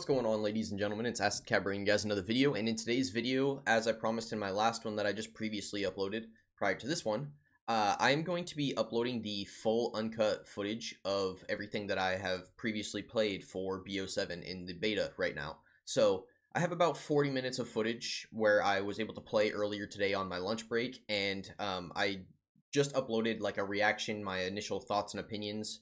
What's going on, ladies and gentlemen? It's Acid Cat bringing you guys another video, and in today's video, as I promised in my last one that I just previously uploaded prior to this one, I am going to be uploading the full uncut footage of everything that I have previously played for BO7 in the beta right now. So I have about 40 minutes of footage where I was able to play earlier today on my lunch break, and I just uploaded like a reaction, my initial thoughts and opinions.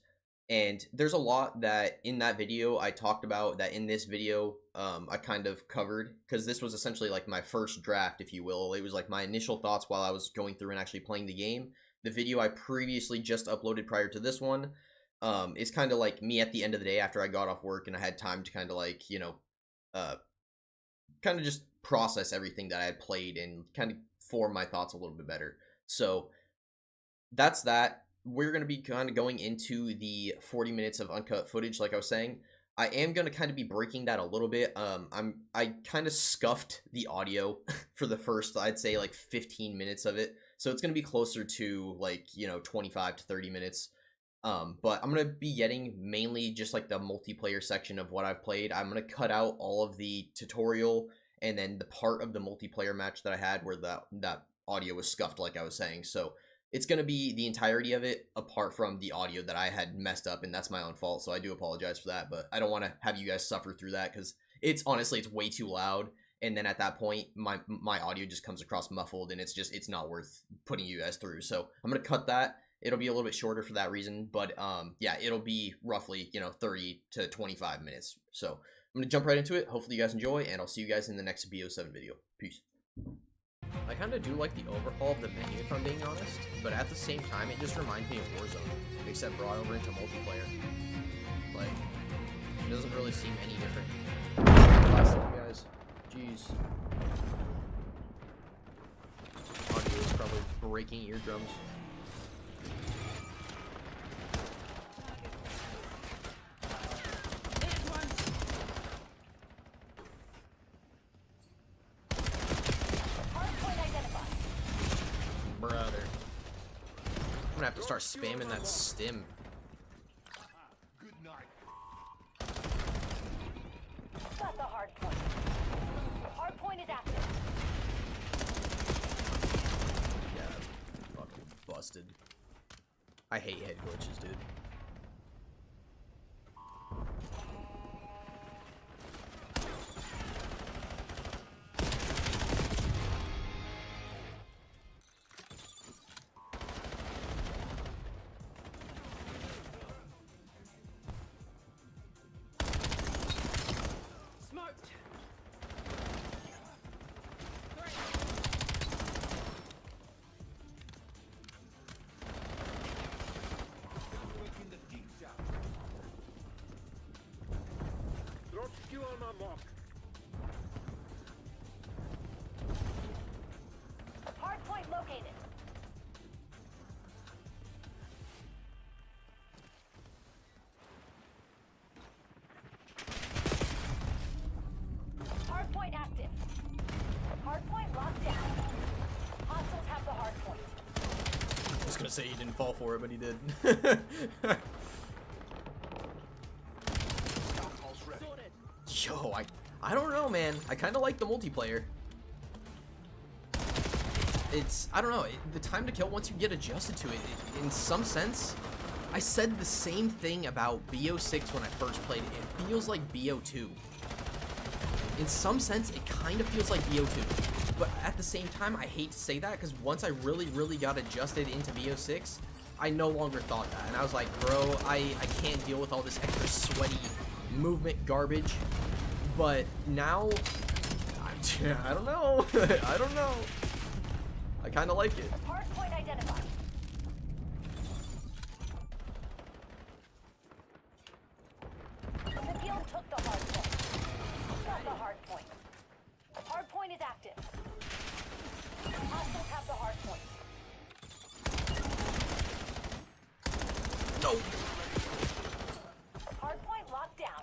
And there's a lot that in that video I talked about that in this video I kind of covered, because this was essentially like my first draft, if you will. It was like my initial thoughts while I was going through and actually playing the game. The video I previously just uploaded prior to this one is kind of like me at the end of the day after I got off work and I had time to kind of like, you know, kind of just process everything that I had played and kind of form my thoughts a little bit better. So that's that. We're going to be kind of going into the 40 minutes of uncut footage, like I was saying. I am going to kind of be breaking that a little bit. I kind of scuffed the audio for the first, I'd say, like 15 minutes of it. So it's going to be closer to like, you know, 25 to 30 minutes. But I'm going to be getting mainly just like the multiplayer section of what I've played. I'm going to cut out all of the tutorial and then the part of the multiplayer match that I had where that audio was scuffed, like I was saying. So it's going to be the entirety of it, apart from the audio that I had messed up, and that's my own fault, so I do apologize for that, but I don't want to have you guys suffer through that, because it's honestly, it's way too loud, and then at that point, my audio just comes across muffled, and it's not worth putting you guys through, so I'm going to cut that. It'll be a little bit shorter for that reason, but yeah, it'll be roughly, you know, 30 to 25 minutes, so I'm going to jump right into it. Hopefully you guys enjoy, and I'll see you guys in the next BO7 video. Peace. I kind of do like the overhaul of the menu, if I'm being honest, but at the same time, it just reminds me of Warzone, except brought over into multiplayer. Like, it doesn't really seem any different. Last time, guys. Jeez. Audio is probably breaking eardrums. Brother. I'm gonna have to start spamming that stim. Good night. Got the hard point. Hard point is active. Yeah, that's fucking busted. I hate head glitches, dude. You on my mark. Hard point located. Hard point active. Hard point locked down. Hostiles have the hard point. I was gonna say he didn't fall for it, but he did. Yo, I don't know, man. I kind of like the multiplayer. I don't know, the time to kill, once you get adjusted to it, in some sense, I said the same thing about BO6 when I first played it. It feels like BO2. In some sense, it kind of feels like BO2. But at the same time, I hate to say that, because once I really got adjusted into BO6, I no longer thought that. And I was like, bro, I can't deal with all this extra sweaty movement garbage. But now, I don't know. I don't know. I kind of like it. Hard point identified. The field took the hard point. Got the hard point. Hard point is active. Hostiles have the hard point. No. Hard point locked down.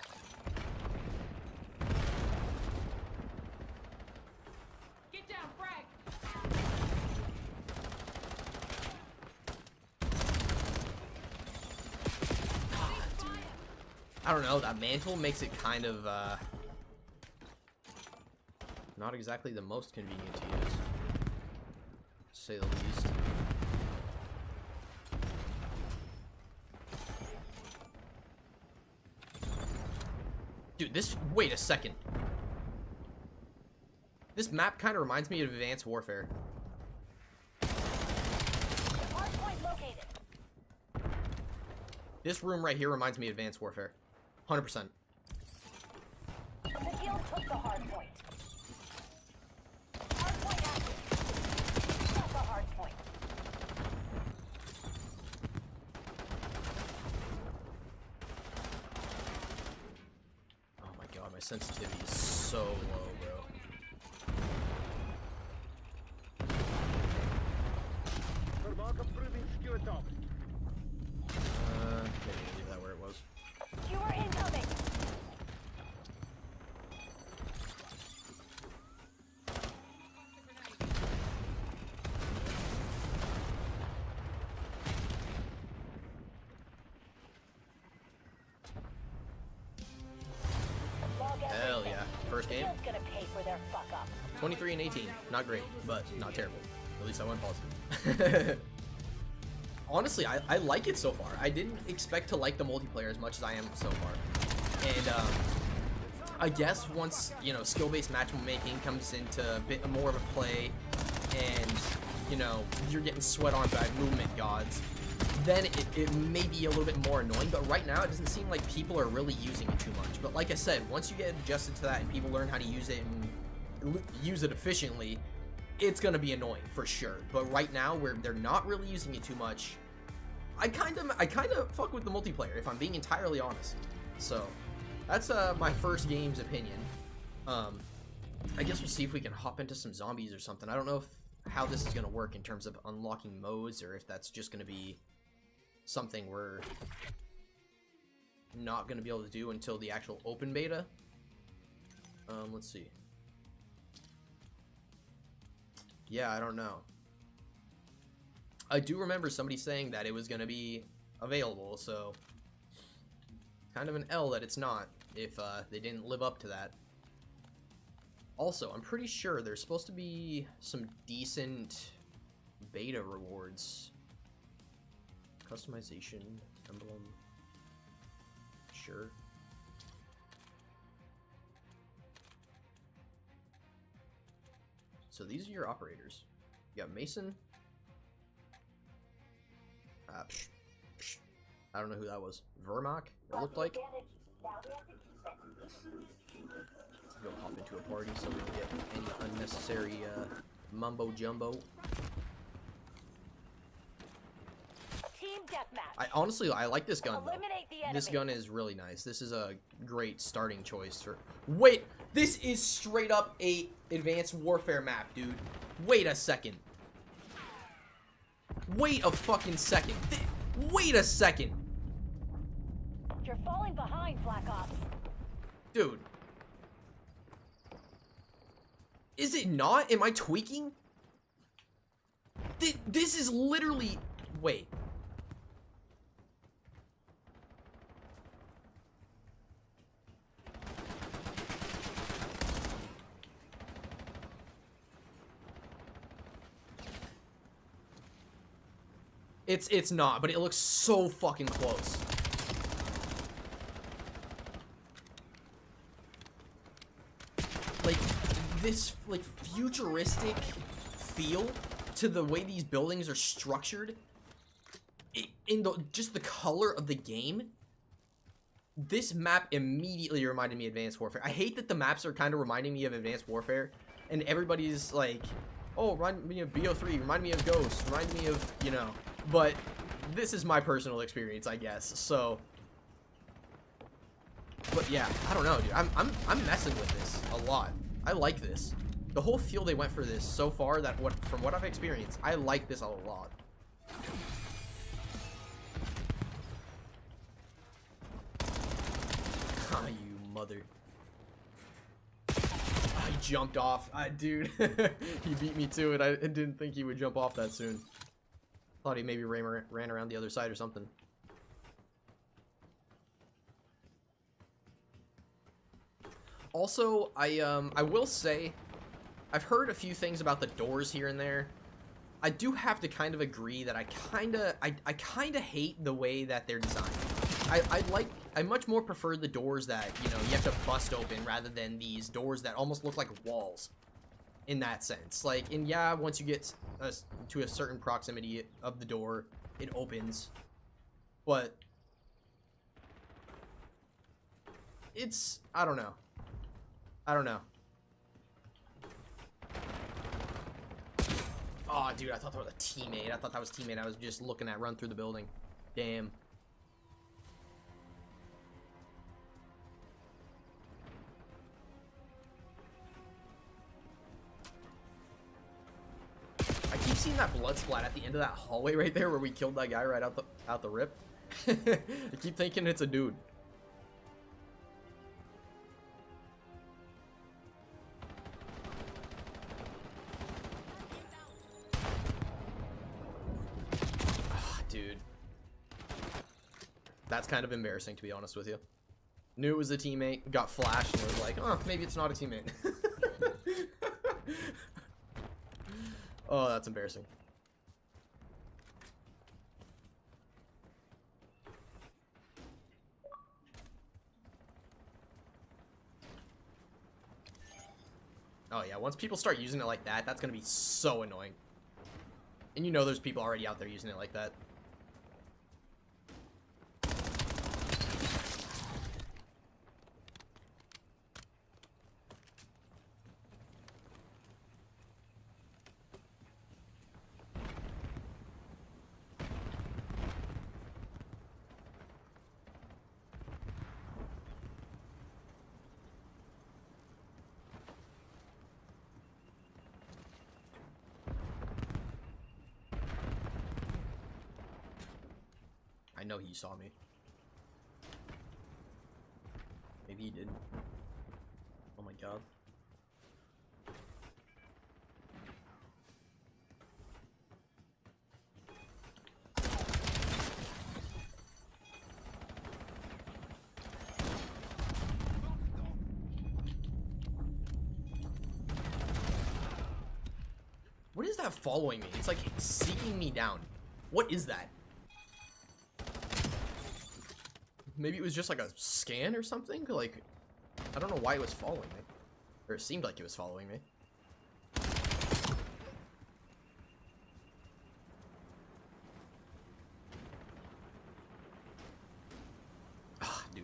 Get down, frag! I don't know, that mantle makes it kind of, not exactly the most convenient to use, to say the least. Dude, this... Wait a second. This map kind of reminds me of Advanced Warfare. Hardpoint located. This room right here reminds me of Advanced Warfare. 100%. The guild took the hardpoint. Hardpoint active. Got the hardpoint. Oh my god, my sensitivity is so low, bro. Vermarken proving secure top. Maybe leave that where it was. Skewer incoming. Log Hell everything. yeah. First The game. guild's gonna pay for their fuck up. 23 and 18. Not great, but not terrible. At least I went positive. Honestly, I like it so far. I didn't expect to like the multiplayer as much as I am so far. And I guess once, you know, skill-based matchmaking comes into a bit more of a play and, you know, you're getting sweat on by movement gods, then it may be a little bit more annoying. But right now, it doesn't seem like people are really using it too much. But like I said, once you get adjusted to that and people learn how to use it and use it efficiently, it's gonna be annoying for sure. But right now, where they're not really using it too much, I kind of fuck with the multiplayer, if I'm being entirely honest. So that's my first game's opinion. I guess we'll see if we can hop into some zombies or something. I don't know how this is gonna work in terms of unlocking modes, or if that's just gonna be something we're not gonna be able to do until the actual open beta. Let's see. Yeah, I don't know. I do remember somebody saying that it was going to be available, so kind of an L that it's not, if they didn't live up to that. Also, I'm pretty sure there's supposed to be some decent beta rewards. Customization, emblem, sure. So these are your operators. You got Mason. I don't know who that was. Vermac, it looked like. Let's go hop into a party so we don't get any unnecessary mumbo jumbo. Team deathmatch. Honestly, I like this gun though. Eliminate the enemy. This gun is really nice. This is a great starting choice for... Wait! This is straight up a Advanced Warfare map, dude. Wait a second. Wait a fucking second. Wait a second. You're falling behind, Black Ops. Dude. Is it not? Am I tweaking? This is literally... Wait. It's not, but it looks so fucking close. Like, this, like, futuristic feel to the way these buildings are structured, just the color of the game, this map immediately reminded me of Advanced Warfare. I hate that the maps are kind of reminding me of Advanced Warfare, and everybody's like, oh, remind me of BO3, remind me of Ghost, remind me of, you know, but this is my personal experience, I guess, so... But yeah, I don't know, dude. I'm messing with this a lot. I like this. The whole feel they went for this so far, from what I've experienced, I like this a lot. Ah, you mother. I jumped off. Dude, he beat me to it. I didn't think he would jump off that soon. Thought he maybe ran around the other side or something. Also, I will say I've heard a few things about the doors here and there. I do have to kind of agree that I kind of hate the way that they're designed. I much more prefer the doors that, you know, you have to bust open rather than these doors that almost look like walls in that sense. Like, and yeah, once you get to a certain proximity of the door, it opens. But it's, I don't know. I don't know. Oh, dude, I thought that was a teammate. I thought that was a teammate I was just looking at run through the building. Damn. I keep seeing that blood splat at the end of that hallway right there where we killed that guy right out the rip. I keep thinking it's a dude. Dude, that's kind of embarrassing, to be honest with you. Knew it was a teammate, got flashed, and was like, oh, maybe it's not a teammate. Oh, that's embarrassing. Oh yeah, once people start using it like that, that's gonna be so annoying. And you know there's people already out there using it like that. I know he saw me. Maybe he did. Oh my god. What is that following me? It's like seeking me down. What is that? Maybe it was just like a scan or something? Like, I don't know why it was following me. Or it seemed like it was following me. Ah, dude.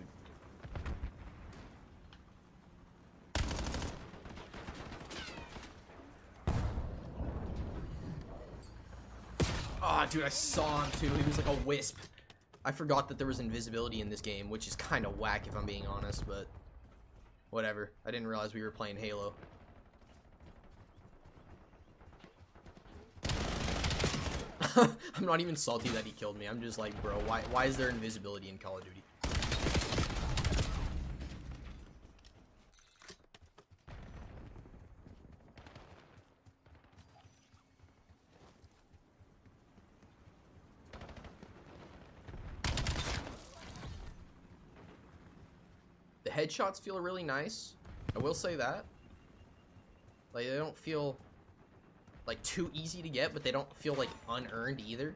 Ah, dude, I saw him too. He was like a wisp. I forgot that there was invisibility in this game, which is kind of whack if I'm being honest, but whatever. I didn't realize we were playing Halo. I'm not even salty that he killed me. I'm just like, bro, why is there invisibility in Call of Duty? The headshots feel really nice. I will say that. Like, they don't feel like too easy to get, but they don't feel like unearned either.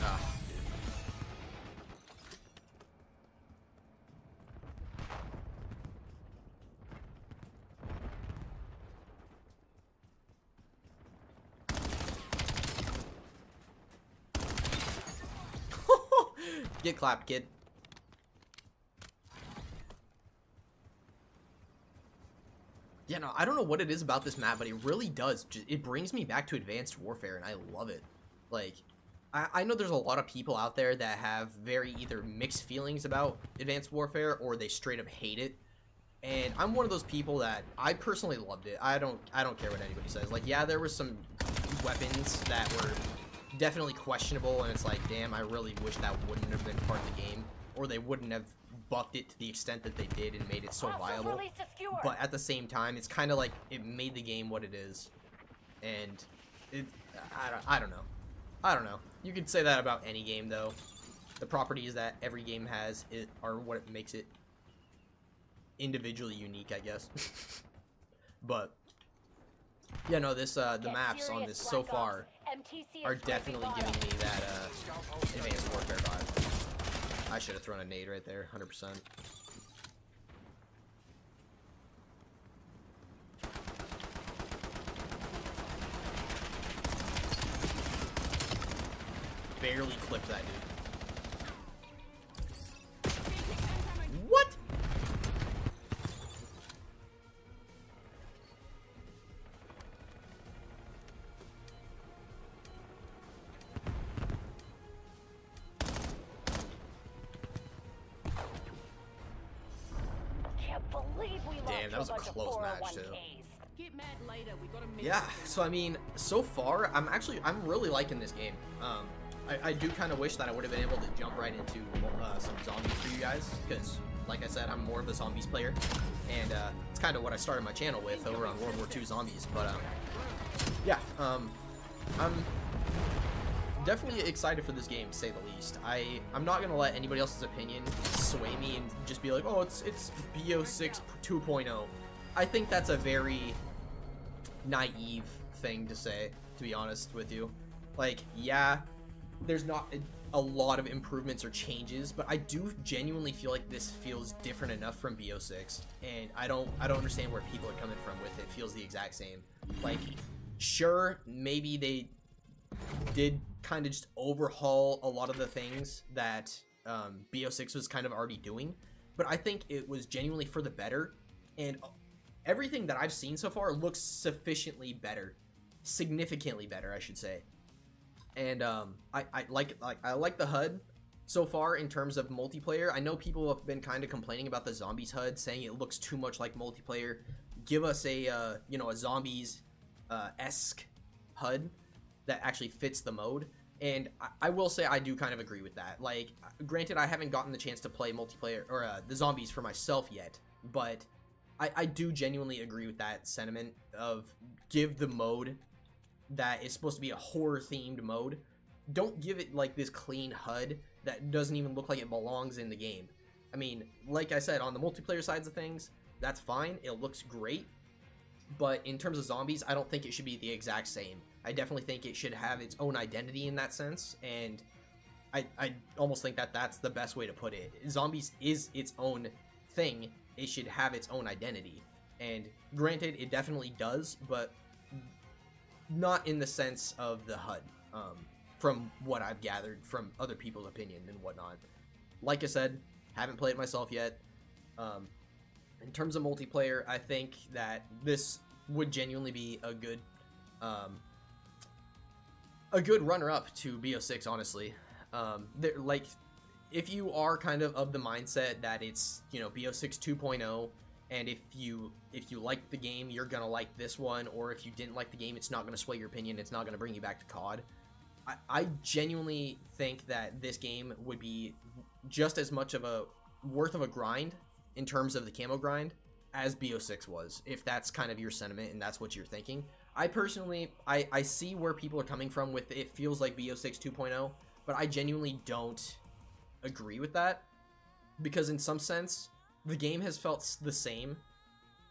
Ah, dude. Get clapped, kid. Yeah, no, I don't know what it is about this map, but it really does. It brings me back to Advanced Warfare, and I love it. Like, I know there's a lot of people out there that have very either mixed feelings about Advanced Warfare, or they straight up hate it. And I'm one of those people that I personally loved it. I don't care what anybody says. Like, yeah, there were some weapons that were definitely questionable, and it's like, damn, I really wish that wouldn't have been part of the game, or they wouldn't have buffed it to the extent that they did and made it so viable. But at the same time, it's kind of like it made the game what it is, and I don't know. You could say that about any game though. the properties that every game has are what makes it individually unique, I guess. But yeah, no, this the Get maps on serious, this so Black far Ops. MTC is are scraping definitely bottom. giving me that Advanced Warfare vibe. I should have thrown a nade right there, 100%. Barely clipped that dude. What? Can't believe we lost Damn, that was a bunch of close match, too. 401ks. Get mad later. We got a minute. Yeah, so I mean, so far, I'm really liking this game. I do kind of wish that I would have been able to jump right into some zombies for you guys, because, like I said, I'm more of a zombies player, and it's kind of what I started my channel with over on World War II Zombies, but, yeah, I'm definitely excited for this game, to say the least. I'm not going to let anybody else's opinion sway me and just be like, oh, it's BO6 2.0. I think that's a very naive thing to say, to be honest with you. Like, yeah, there's not a lot of improvements or changes, but I do genuinely feel like this feels different enough from BO6, and I don't understand where people are coming from with it. It feels the exact same. Like, sure, maybe they did kind of just overhaul a lot of the things that BO6 was kind of already doing, but I think it was genuinely for the better, and everything that I've seen so far looks sufficiently better, significantly better, I should say. And I like the HUD so far in terms of multiplayer. I know people have been kind of complaining about the Zombies HUD, saying it looks too much like multiplayer. Give us a you know, a Zombies esque HUD that actually fits the mode. And I will say I do kind of agree with that. Like, granted, I haven't gotten the chance to play multiplayer or the Zombies for myself yet, but I do genuinely agree with that sentiment of give the mode that is supposed to be a horror themed mode. Don't give it like this clean HUD that doesn't even look like it belongs in the game. I mean, like I said, on the multiplayer sides of things, that's fine. It looks great. But in terms of Zombies, I don't think it should be the exact same. I definitely think it should have its own identity in that sense, and I almost think that that's the best way to put it. Zombies is its own thing. It should have its own identity. And granted, it definitely does, but not in the sense of the HUD, from what I've gathered from other people's opinion and whatnot. Like I said, haven't played it myself yet. In terms of multiplayer, I think that this would genuinely be a good runner-up to BO6, honestly. Like, if you are kind of the mindset that it's, you know, BO6 2.0, and if you like the game, you're gonna like this one, or if you didn't like the game, it's not gonna sway your opinion, it's not gonna bring you back to COD. I genuinely think that this game would be just as much of a worth of a grind in terms of the camo grind as BO6 was, if that's kind of your sentiment and that's what you're thinking. I personally, I see where people are coming from with it feels like BO6 2.0, but I genuinely don't agree with that, because in some sense, the game has felt the same.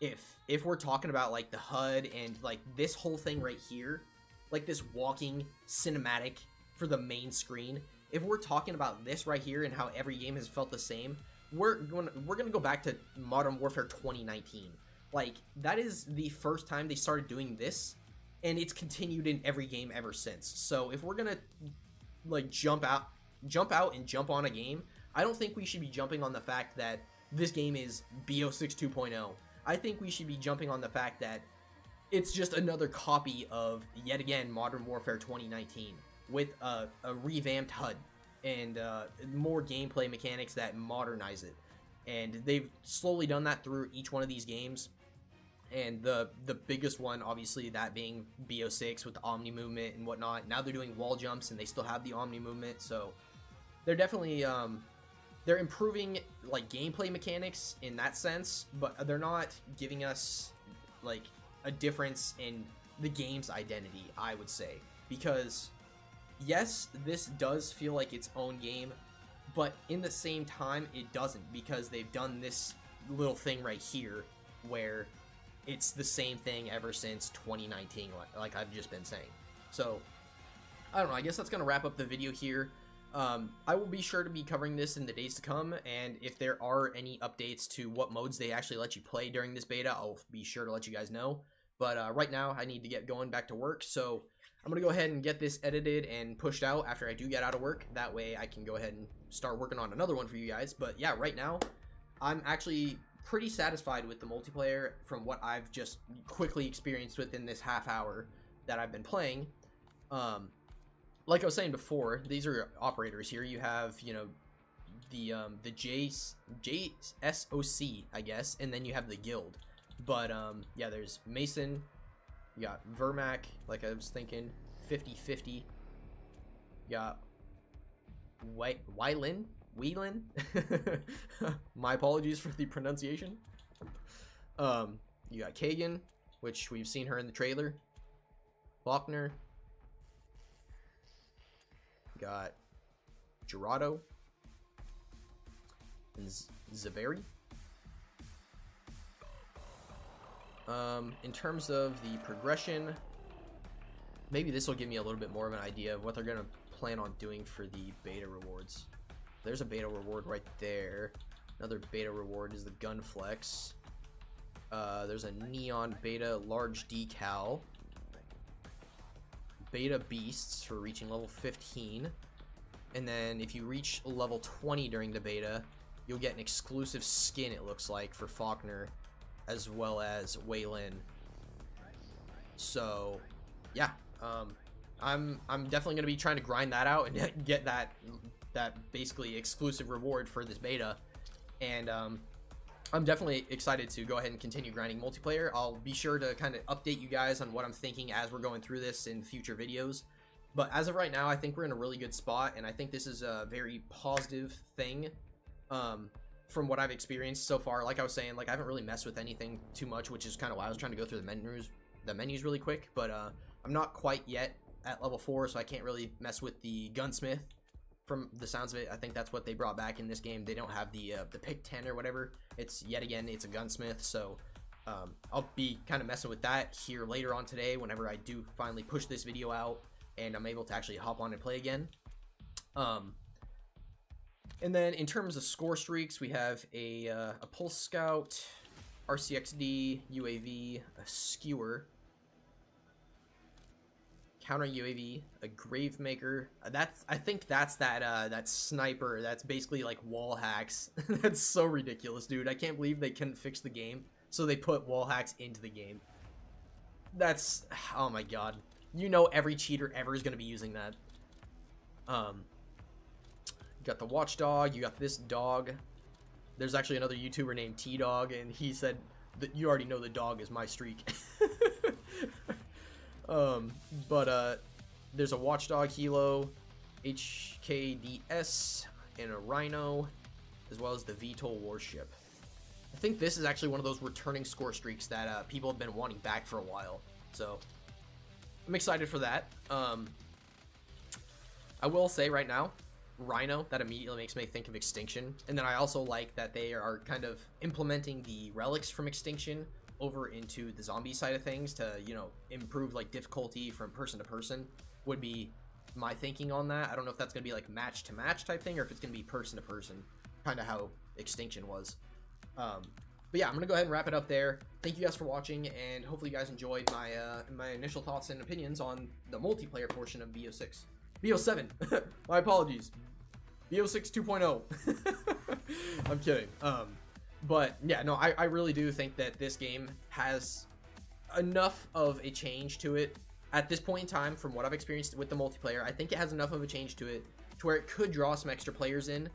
If we're talking about like the HUD and like this whole thing right here, like this walking cinematic for the main screen, if we're talking about this right here and how every game has felt the same, we're gonna go back to Modern Warfare 2019. Like, that is the first time they started doing this, and it's continued in every game ever since. So if we're gonna like jump out and jump on a game, I don't think we should be jumping on the fact that this game is BO6 2.0. I think we should be jumping on the fact that it's just another copy of, yet again, Modern Warfare 2019 with a revamped HUD and more gameplay mechanics that modernize it. And they've slowly done that through each one of these games. And the biggest one, obviously, that being BO6 with the Omni movement and whatnot. Now they're doing wall jumps and they still have the Omni movement, so they're definitely they're improving like gameplay mechanics in that sense, but they're not giving us like a difference in the game's identity, I would say. Because yes, this does feel like its own game, but in the same time, it doesn't, because they've done this little thing right here where it's the same thing ever since 2019, like I've just been saying. So, I don't know, I guess that's going to wrap up the video here. I will be sure to be covering this in the days to come, and if there are any updates to what modes they actually let you play during this beta, I'll be sure to let you guys know. But right now, I need to get going back to work, so I'm going to go ahead and get this edited and pushed out after I do get out of work. That way I can go ahead and start working on another one for you guys. But yeah, right now, I'm actually pretty satisfied with the multiplayer from what I've just quickly experienced within this half hour that I've been playing. Like I was saying before, these are operators here. You have, you know, the JSOC, I guess, and then you have the guild. But yeah, there's Mason, you got Vermac, like I was thinking, 50-50. You got Wylin. My apologies for the pronunciation. You got Kagan, which we've seen her in the trailer. Faulkner. Got Gerardo and Zaveri. In terms of the progression, maybe this will give me a little bit more of an idea of what they're gonna plan on doing for the beta rewards. There's a beta reward right there. Another beta reward is the gun flex. There's a neon beta large decal. Beta beasts for reaching level 15. And then if you reach level 20 during the beta, you'll get an exclusive skin, it looks like, for Faulkner, as well as Waylon. So yeah, I'm definitely gonna be trying to grind that out and get that basically exclusive reward for this beta. And I'm definitely excited to go ahead and continue grinding multiplayer. I'll be sure to kind of update you guys on what I'm thinking as we're going through this in future videos. But as of right now, I think we're in a really good spot, and I think this is a very positive thing from what I've experienced so far. Like I was saying, like I haven't really messed with anything too much, which is kind of why I was trying to go through the menus really quick. But I'm not quite yet at level 4, so I can't really mess with the gunsmith. From the sounds of it, I think that's what they brought back in this game. They don't have the pick 10 or whatever. It's yet again, it's a gunsmith. So I'll be kind of messing with that here later on today whenever I do finally push this video out and I'm able to actually hop on and play again. And then in terms of score streaks, we have a Pulse Scout, RCXD, UAV, a Skewer, Counter UAV, a Gravemaker. I think that's that sniper. That's basically like wall hacks. That's so ridiculous, dude. I can't believe they couldn't fix the game, so they put wall hacks into the game. That's, oh my god. You know every cheater ever is gonna be using that. You got the Watchdog. You got this dog. There's actually another YouTuber named T-Dog, and he said that you already know the dog is my streak. There's a Watchdog Helo, HKDS, and a Rhino, as well as the VTOL Warship. I think this is actually one of those returning score streaks that people have been wanting back for a while, so I'm excited for that. I will say right now, Rhino, that immediately makes me think of Extinction, and then I also like that they are kind of implementing the relics from Extinction over into the zombie side of things to, you know, improve like difficulty from person to person, would be my thinking on that. I don't know if that's gonna be like match to match type thing or if it's gonna be person to person, kind of how Extinction was. But yeah, I'm gonna go ahead and wrap it up there. Thank you guys for watching, and hopefully you guys enjoyed my initial thoughts and opinions on the multiplayer portion of BO6. BO7, my apologies. BO6 2.0. I'm kidding. But yeah, no, I really do think that this game has enough of a change to it at this point in time. From what I've experienced with the multiplayer, I think it has enough of a change to it to where it could draw some extra players in.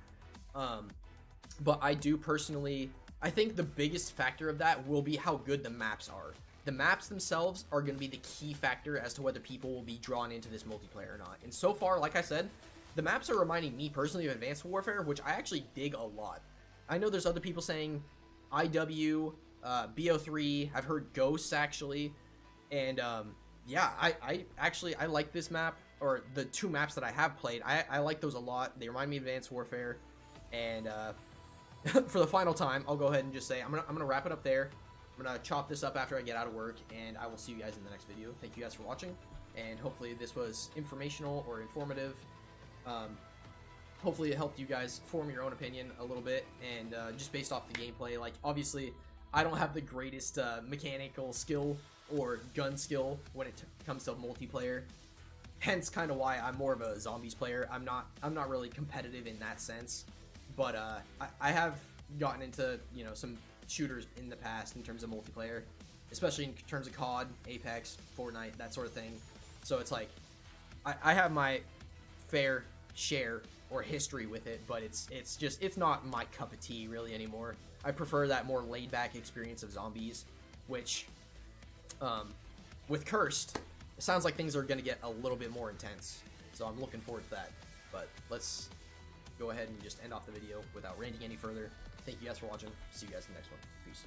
But I do personally, I think the biggest factor of that will be how good the maps are. The maps themselves are going to be the key factor as to whether people will be drawn into this multiplayer or not. And so far, like I said, the maps are reminding me personally of Advanced Warfare, which I actually dig a lot. I know there's other people saying IW, BO3, I've heard Ghosts actually, and yeah, I like this map, or the two maps that I have played. I like those a lot. They remind me of Advanced Warfare. And for the final time, I'll go ahead and just say I'm gonna wrap it up there. I'm gonna chop this up after I get out of work, and I will see you guys in the next video. Thank you guys for watching, and hopefully this was informational or informative. Hopefully it helped you guys form your own opinion a little bit, and just based off the gameplay. Like, obviously, I don't have the greatest mechanical skill or gun skill when it comes to multiplayer. Hence, kind of why I'm more of a zombies player. I'm not really competitive in that sense, but I have gotten into, you know, some shooters in the past in terms of multiplayer, especially in terms of COD, Apex, Fortnite, that sort of thing. So it's like I have my fair share or history with it, but it's not my cup of tea really anymore. I prefer that more laid-back experience of zombies, which with Cursed, it sounds like things are going to get a little bit more intense, so I'm looking forward to that. But let's go ahead and just end off the video without ranting any further. Thank you guys for watching. See you guys in the next one. Peace.